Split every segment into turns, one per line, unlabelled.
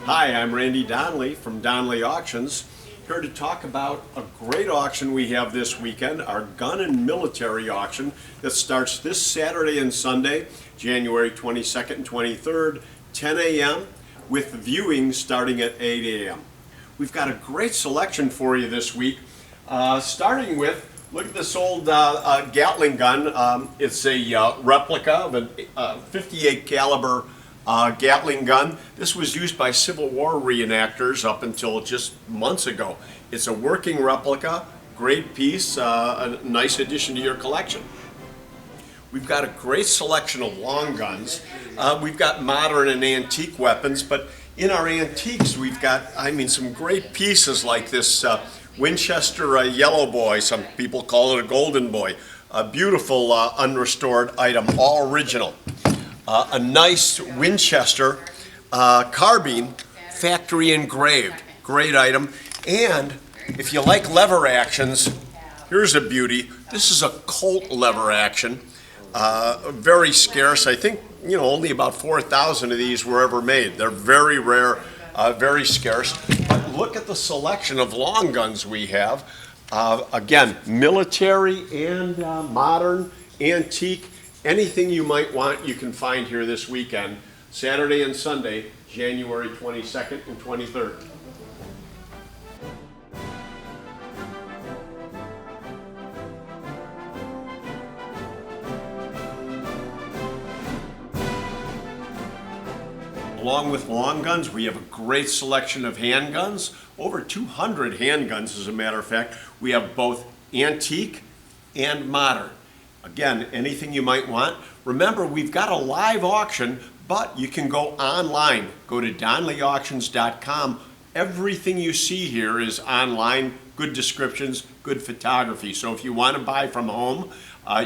Hi, I'm Randy Donley from Donley Auctions, here to talk about a great auction we have this weekend, our gun and military auction that starts this Saturday and Sunday, January 22nd and 23rd, 10 a.m. with viewing starting at 8 a.m. We've got a great selection for you this week, starting with, look at this old Gatling gun. It's a replica of a 58 caliber Gatling gun. This was used by Civil War reenactors up until just months ago. It's a working replica, great piece, a nice addition to your collection. We've got a great selection of long guns. We've got modern and antique weapons, but in our antiques we've got, some great pieces like this Winchester Yellow Boy. Some people call it a Golden Boy. A beautiful unrestored item, all original. A nice Winchester carbine, factory engraved, great item. And if you like lever actions, here's a beauty. This is a Colt lever action, very scarce. I think only about 4,000 of these were ever made. They're very rare, very scarce. But look at the selection of long guns we have. Again, military and modern, antique. Anything you might want, you can find here this weekend, Saturday and Sunday, January 22nd and 23rd. Along with long guns, we have a great selection of handguns, over 200 handguns as a matter of fact. We have both antique and modern. Again, anything you might want. Remember, we've got a live auction, but you can go online. Go to donleyauctions.com. Everything you see here is online, good descriptions, good photography. So if you want to buy from home,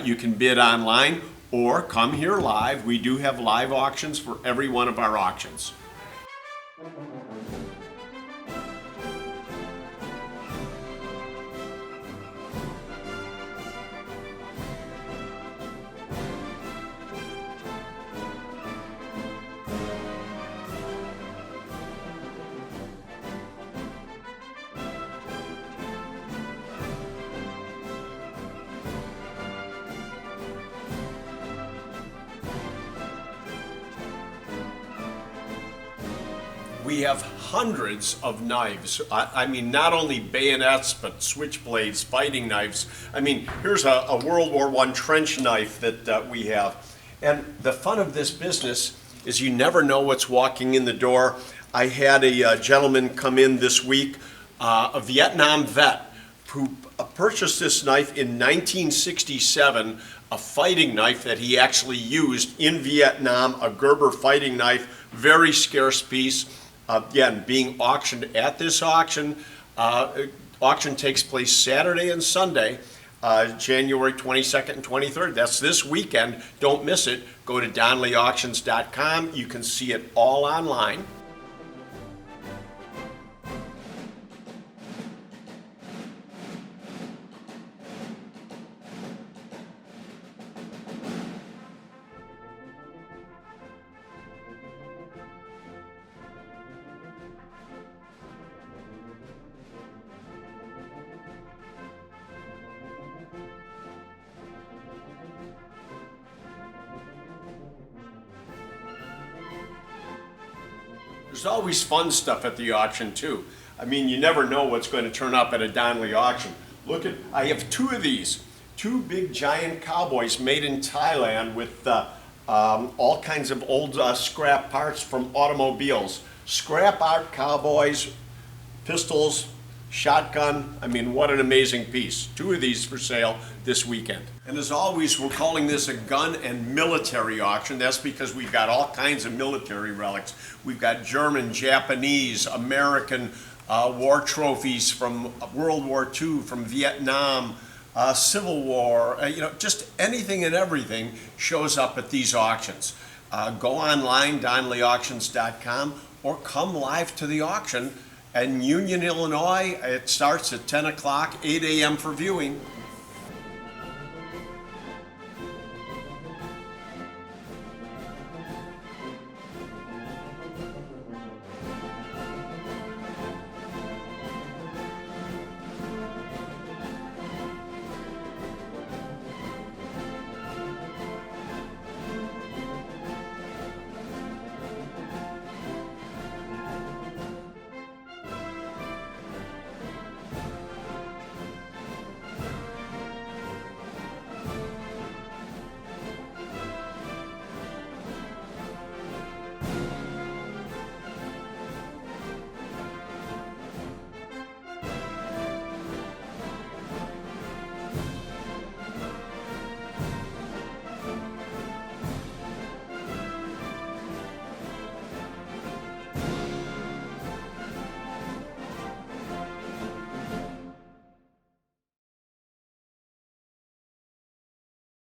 you can bid online or come here live. We do have live auctions for every one of our auctions. We have hundreds of knives. Not only bayonets, but switchblades, fighting knives. Here's a World War I trench knife that we have. And the fun of this business is you never know what's walking in the door. I had a gentleman come in this week, a Vietnam vet, who purchased this knife in 1967, a fighting knife that he actually used in Vietnam, a Gerber fighting knife, very scarce piece. Again, being auctioned at this auction. Auction takes place Saturday and Sunday, January 22nd and 23rd. That's this weekend. Don't miss it. Go to donleyauctions.com. You can see it all online. There's always fun stuff at the auction too. You never know what's going to turn up at a Donley auction. I have two of these, two big giant cowboys made in Thailand with all kinds of old scrap parts from automobiles. Scrap art cowboys, pistols, shotgun. What an amazing piece. Two of these for sale this weekend. And as always, we're calling this a gun and military auction. That's because we've got all kinds of military relics. We've got German, Japanese, American war trophies from World War II, from Vietnam, Civil War, just anything and everything shows up at these auctions. Go online, donleyauctions.com, or come live to the auction in Union, Illinois. It starts at 10 o'clock, 8 a.m. for viewing.